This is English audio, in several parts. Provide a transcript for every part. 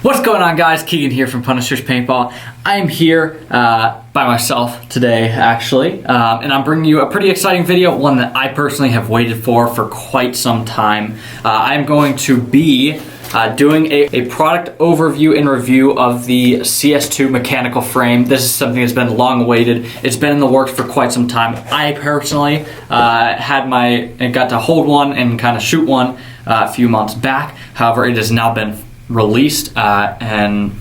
What's going on, guys? Keegan here from Punisher's Paintball. I am here by myself today, actually, and I'm bringing you a pretty exciting video, one that I personally have waited for quite some time. I'm going to be doing a product overview and review of the CS2 mechanical frame. This is something that's been long awaited. It's been in the works for quite some time. I personally got to hold one and kind of shoot one a few months back. However, it has now been released and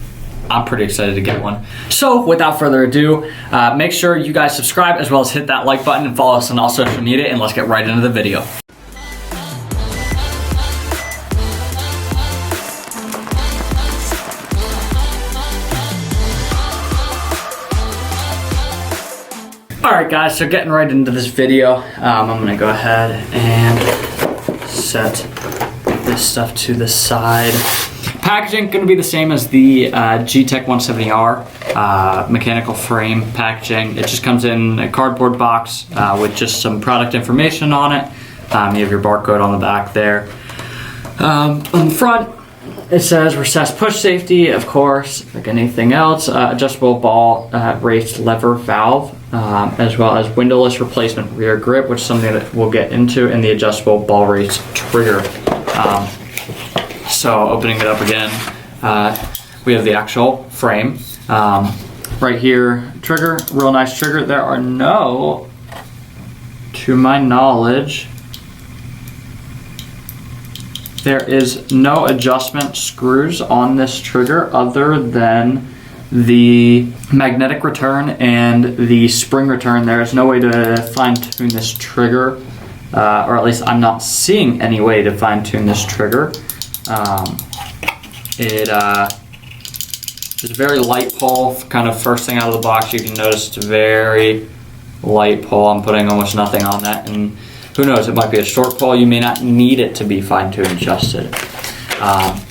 I'm pretty excited to get one. So without further ado, make sure you guys subscribe as well as hit that like button and follow us on all social media, and let's get right into the video. Alright guys, so getting right into this video, I'm gonna go ahead and set this stuff to the side. Packaging going to be the same as the G-Tech 170R mechanical frame packaging. It just comes in a cardboard box with just some product information on it. You have your barcode on the back there. On the front, it says recessed push safety, of course, like anything else. Adjustable ball raised lever valve, as well as windowless replacement rear grip, which is something that we'll get into, and the adjustable ball raised trigger. So opening it up again, we have the actual frame. Right here, trigger, real nice trigger. There are no, to my knowledge, there is no adjustment screws on this trigger other than the magnetic return and the spring return. There is no way to fine tune this trigger, or at least I'm not seeing any way to fine tune this trigger. It is a very light pull, kind of first thing out of the box. You can notice it's a very light pull. I'm putting almost nothing on that, and who knows, it might be a short pull. You may not need it to be fine-tuned and adjusted.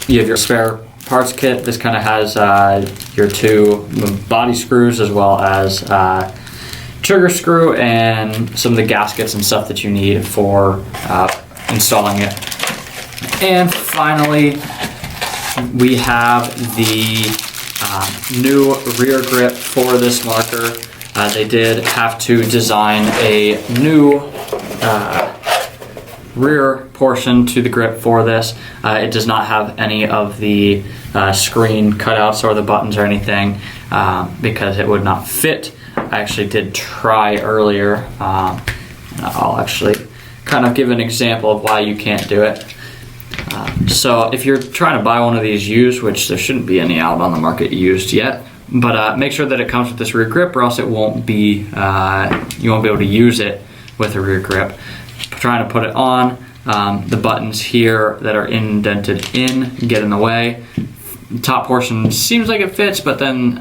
You have your spare parts kit. This kind of has your two body screws as well as trigger screw and some of the gaskets and stuff that you need for installing it. And finally, we have the new rear grip for this marker. They did have to design a new rear portion to the grip for this. It does not have any of the screen cutouts or the buttons or anything because it would not fit. I actually did try earlier. I'll actually kind of give an example of why you can't do it. So if you're trying to buy one of these used, which there shouldn't be any out on the market used yet, but make sure that it comes with this rear grip, or else it won't be, you won't be able to use it with a rear grip. Trying to put it on, the buttons here that are indented in get in the way. The top portion seems like it fits, but then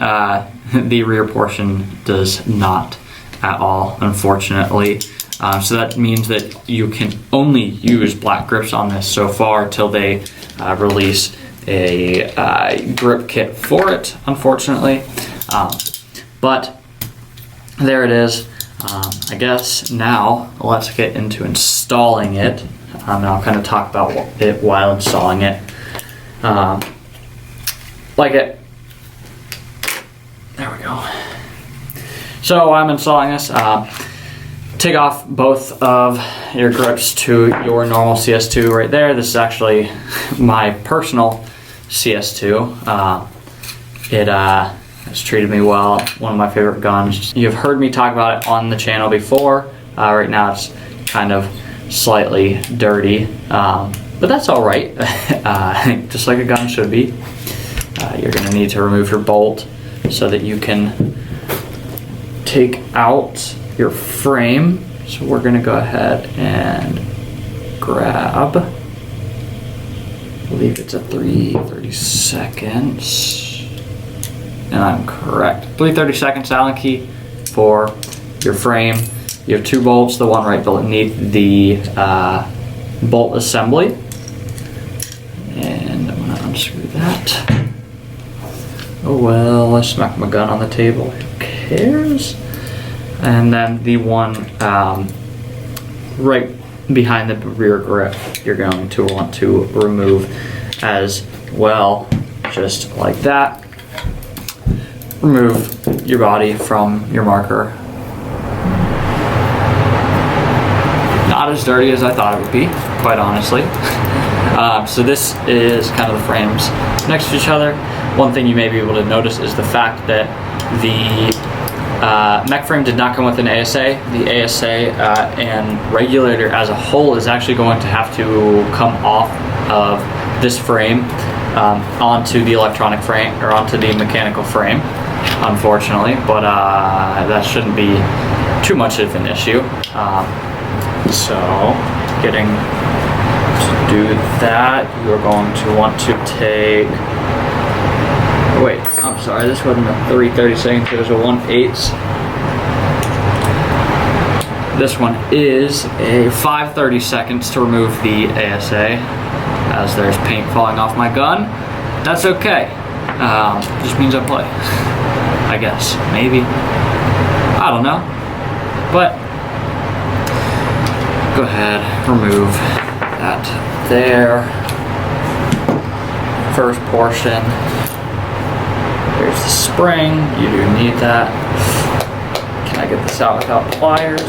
the rear portion does not at all, unfortunately. So that means that you can only use black grips on this so far till they release a grip kit for it, unfortunately. But there it is. I guess now let's get into installing it. And I'll kind of talk about it while installing it. Like it. There we go. So I'm installing this. Take off both of your grips to your normal CS2 right there. This is actually my personal CS2. It has treated me well. One of my favorite guns. You've heard me talk about it on the channel before. Right now it's kind of slightly dirty, but that's all right. Just like a gun should be. You're going to need to remove your bolt so that you can take out your frame. So we're going to go ahead and grab, I believe it's a 3/30 seconds, and I'm correct, 3/30 seconds Allen key for your frame. You have two bolts, the one right beneath the bolt assembly, and I'm going to unscrew that. Oh well, I smacked my gun on the table, who cares? And then the one right behind the rear grip, you're going to want to remove as well. just like that. Remove your body from your marker. Not as dirty as I thought it would be, quite honestly. So this is kind of the frames next to each other. One thing you may be able to notice is the fact that the mech frame did not come with an ASA. The ASA and regulator as a whole is actually going to have to come off of this frame onto the electronic frame, or onto the mechanical frame, unfortunately, but that shouldn't be too much of an issue. So getting to do that, you're going to want to take, wait, I'm sorry, this wasn't a 3/32, it was a 1/8. This one is a 5/32 to remove the ASA, as there's paint falling off my gun. That's okay. Just means I play. I guess, maybe. I don't know. But go ahead, remove that there. First portion. There's the spring. You do need that. Can I get this out without pliers?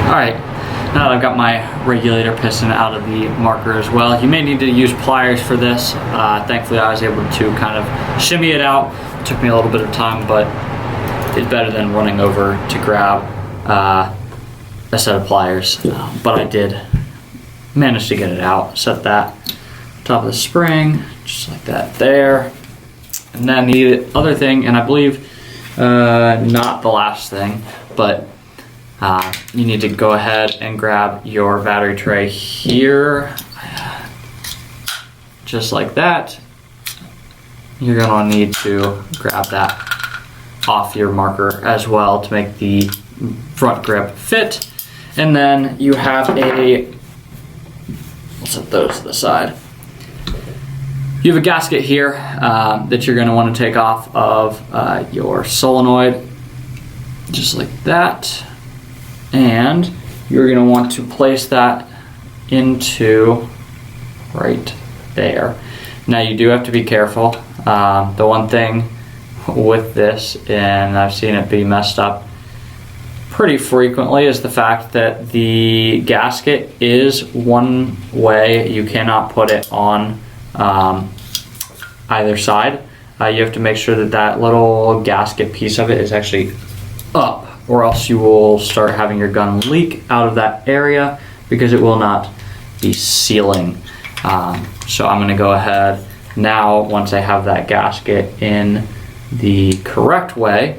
Alright, now that I've got my regulator piston out of the marker as well, you may need to use pliers for this. Thankfully I was able to kind of shimmy it out. It took me a little bit of time, but it's better than running over to grab a set of pliers. But I did manage to get it out. Set that top of the spring, just like that there. And then the other thing, and I believe not the last thing, but you need to go ahead and grab your battery tray here, just like that. You're going to need to grab that off your marker as well to make the front grip fit. And then you have a, we'll set those to the side. You have a gasket here that you're going to want to take off of your solenoid, just like that. And you're going to want to place that into right there. Now you do have to be careful. The one thing with this, and I've seen it be messed up pretty frequently, is the fact that the gasket is one way. You cannot put it on either side. You have to make sure that that little gasket piece of it is actually up, or else you will start having your gun leak out of that area because it will not be sealing. So I'm going to go ahead now, once I have that gasket in the correct way,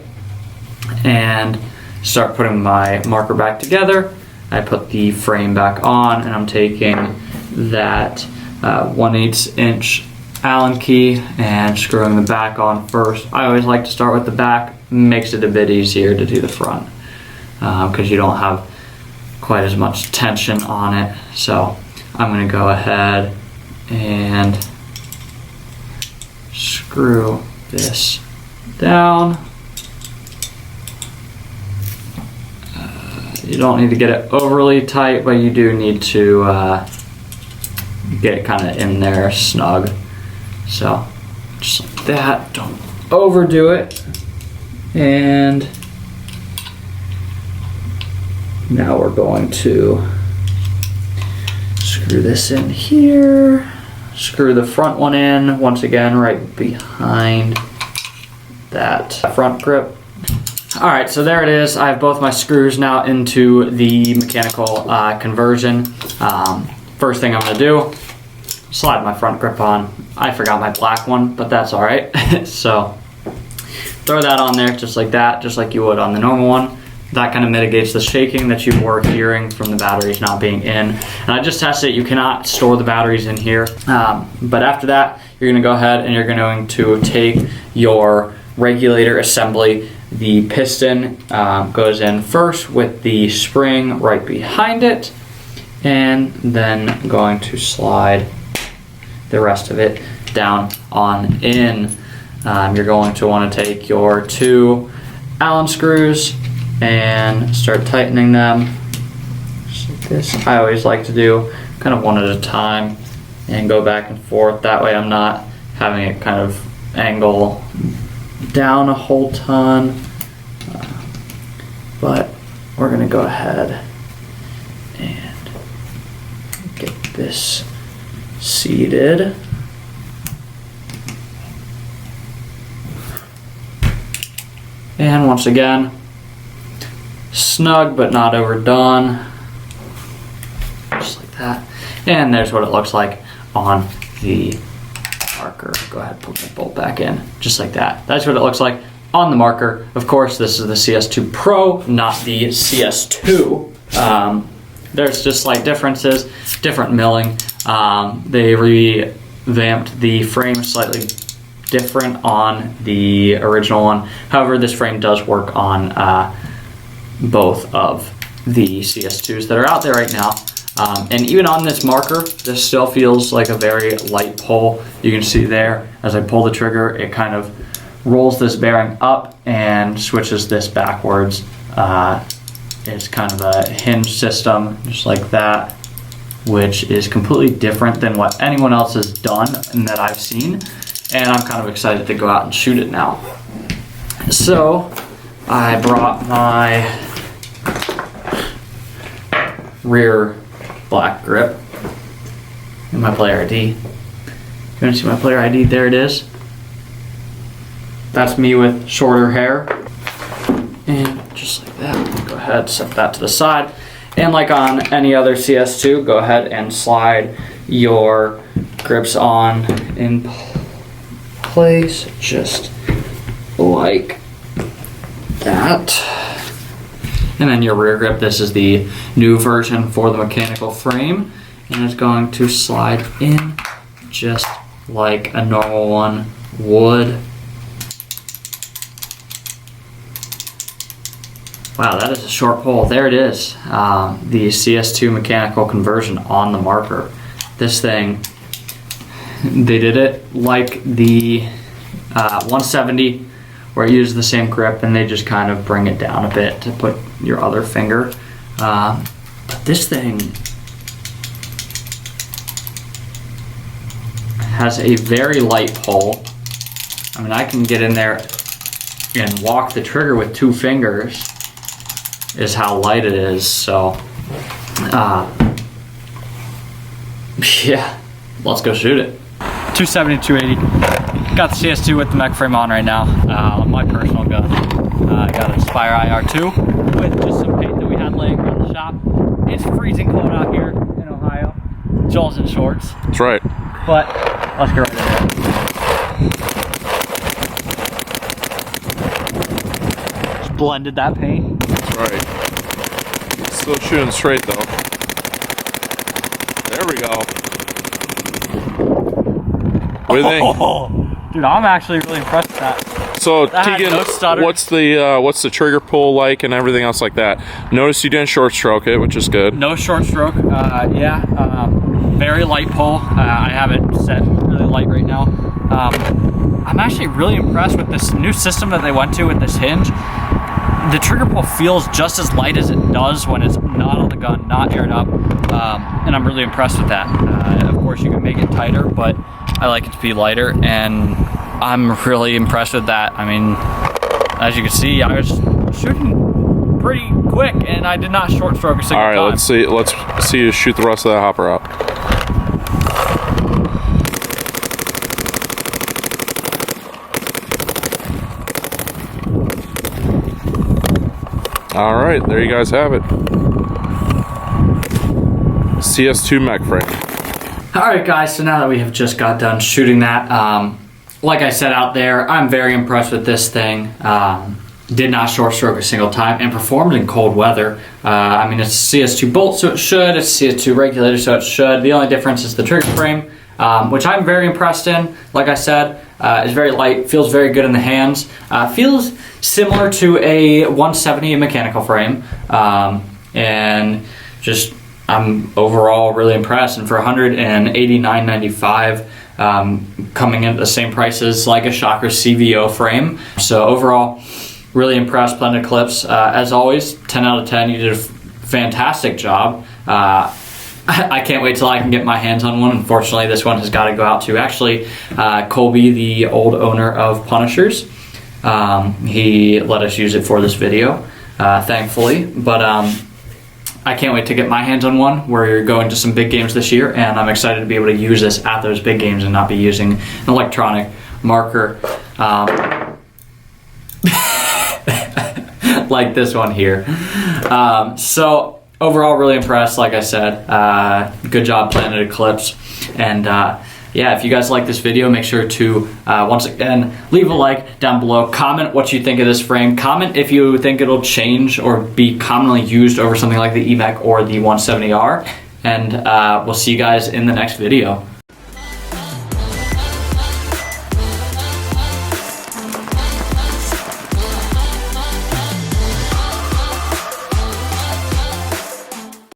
and start putting my marker back together. I put the frame back on, and I'm taking that 1/8 inch Allen key and screwing the back on first. I always like to start with the back. Makes it a bit easier to do the front because you don't have quite as much tension on it. So I'm going to go ahead and screw this down. You don't need to get it overly tight, but you do need to get it kind of in there snug. So just like that, don't overdo it. And now we're going to screw this in here, screw the front one in, once again, right behind that front grip. All right, so there it is. I have both my screws now into the mechanical conversion. First thing I'm gonna do, slide my front grip on. I forgot my black one, but that's all right. So throw that on there just like that, just like you would on the normal one. That kind of mitigates the shaking that you were hearing from the batteries not being in. And I just tested it, you cannot store the batteries in here. But after that, you're gonna go ahead and you're going to take your regulator assembly. The piston goes in first with the spring right behind it, and then going to slide the rest of it down on in. You're going to want to take your 2 Allen screws and start tightening them just like this I always like to do kind of one at a time and go back and forth. That way I'm not having it kind of angle down a whole ton. But we're gonna go ahead and get this seated. And once again, snug but not overdone. Just like that. And there's what it looks like on the marker. Go ahead and put that bolt back in, just like that. That's what it looks like on the marker. Of course, this is the CS2 Pro, not the CS2. There's just slight differences, different milling. They revamped the frame slightly different on the original one. However, this frame does work on both of the CS2s that are out there right now. And even on this marker, this still feels like a very light pull. You can see there, as I pull the trigger, it kind of rolls this bearing up and switches this backwards. It's kind of a hinge system, just like that, which is completely different than what anyone else has done and that I've seen. And I'm kind of excited to go out and shoot it now. So I brought my rear black grip and my player ID. You want to see my player ID? There it is. That's me with shorter hair. And just like that, go ahead, set that to the side. And like on any other CS2, go ahead and slide your grips on in place, just like that. And then your rear grip, this is the new version for the mechanical frame, and it's going to slide in just like a normal one would. Wow, that is a short pull. There it is, the CS2 mechanical conversion on the marker. This thing, they did it like the 170, where it uses the same grip and they just kind of bring it down a bit to put your other finger. But this thing has a very light pull. I mean, I can get in there and walk the trigger with 2 fingers, is how light it is. So yeah, let's go shoot it. 270, 280. Got the CS2 with the mech frame on right now. On my personal gun, I got an Aspire IR2 with just some paint that we had laying around the shop. It's freezing cold out here in Ohio. Joel's in shorts. That's right. But let's get right in there. Just blended that paint. That's right. Still shooting straight though. There we go. What do you think? Dude, I'm actually really impressed with that. So that Tegan, no stutter. what's the trigger pull like and everything else like that? Notice you didn't short stroke it, which is good. No short stroke. Very light pull. I have it set really light right now. I'm actually really impressed with this new system that they went to with this hinge. The trigger pull feels just as light as it does when it's not on the gun, not aired up, and I'm really impressed with that. Of course, you can make it tighter, but I like it to be lighter, and I'm really impressed with that. I mean, as you can see, I was shooting pretty quick, and I did not short stroke a single time. All right, let's see you shoot the rest of that hopper up. All right, there you guys have it. CS2 mech frame. All right, guys, so now that we have just got done shooting that, like I said out there, I'm very impressed with this thing. Did not short stroke a single time and performed in cold weather. I mean, it's CS2 bolt, so it should. It's CS2 regulator, so it should. The only difference is the trigger frame, which I'm very impressed in. Like I said, is very light, feels very good in the hands. Feels similar to a 170 mechanical frame, and just I'm overall really impressed. And for $189.95, coming in at the same price as like a Shocker CVO frame. So overall, really impressed. Blended Eclipse, as always, 10 out of 10. You did a fantastic job. I can't wait till I can get my hands on one. Unfortunately, this one has got to go out to actually Colby, the old owner of Punishers. He let us use it for this video, thankfully. But I can't wait to get my hands on one. We're going to some big games this year, and I'm excited to be able to use this at those big games and not be using an electronic marker like this one here. So overall, really impressed. Like I said, good job planning Eclipse. And yeah, if you guys like this video, make sure to once again leave a like down below. Comment what you think of this frame. Comment if you think it'll change or be commonly used over something like the eMech or the 170R. And we'll see you guys in the next video.